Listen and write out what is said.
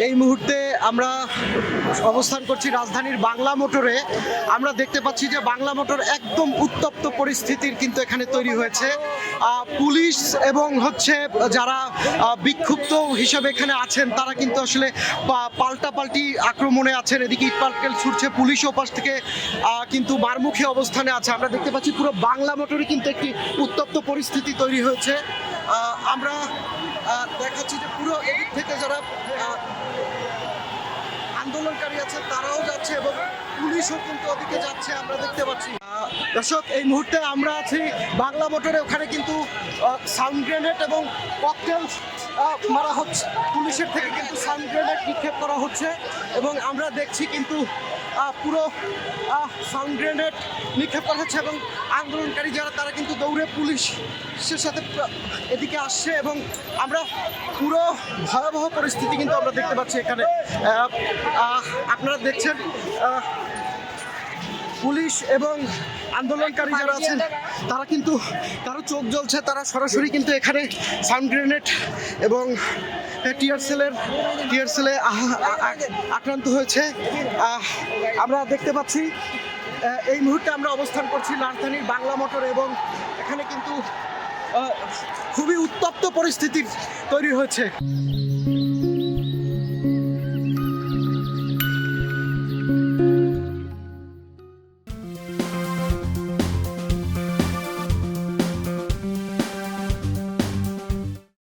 এই মুহূর্তে আমরা অবস্থান করছি রাজধানীর বাংলা মোটরে। আমরা দেখতে পাচ্ছি যে বাংলা মোটর একদম উত্তপ্ত পরিস্থিতির কিন্তু এখানে তৈরি হয়েছে। পুলিশ এবং হচ্ছে যারা বিক্ষুব্ধ হিসেবে এখানে আছেন তারা কিন্তু আসলে পাল্টাপাল্টি আক্রমণে আছেন। এদিকে ইটপাটকেল ছুটছে, পুলিশ ওপাশ থেকে কিন্তু মারমুখী অবস্থানে আছে। আমরা দেখতে পাচ্ছি পুরো বাংলা মোটরে কিন্তু একটি উত্তপ্ত পরিস্থিতি তৈরি হয়েছে। আমরা দেখাচ্ছি যে পুরো এদিক থেকে যারা আন্দোলনকারী আছে তারাও যাচ্ছে এবং পুলিশও কিন্তু ওদিকে যাচ্ছে, আমরা দেখতে পাচ্ছি। দর্শক, এই মুহূর্তে আমরা আছি বাংলা মোটরে। ওখানে কিন্তু সাউন্ড গ্রেনেড এবং ককটেল মারা হচ্ছে, পুলিশের থেকে কিন্তু সাউন্ড গ্রেনেড নিক্ষেপ করা হচ্ছে এবং আমরা দেখছি কিন্তু পুরো সাউন্ড গ্রেনেড নিক্ষেপ করা হচ্ছে এবং আন্দোলনকারী যারা তারা কিন্তু দৌড়ে পুলিশের সাথে এদিকে আসছে এবং আমরা পুরো ভয়াবহ পরিস্থিতি কিন্তু আমরা দেখতে পাচ্ছি এখানে। আপনারা দেখছেন পুলিশ এবং আন্দোলনকারী যারা আছেন তারা কিন্তু তারও চোখ জ্বলছে, তারা সরাসরি কিন্তু এখানে সাউন্ড গ্রেনেড এবং টিয়ার সেলে আক্রান্ত হয়েছে। আমরা দেখতে পাচ্ছি এই মুহূর্তে আমরা অবস্থান করছি রাজধানীর বাংলা মোটরে এবং এখানে কিন্তু খুবই উত্তপ্ত পরিস্থিতি তৈরি হয়েছে।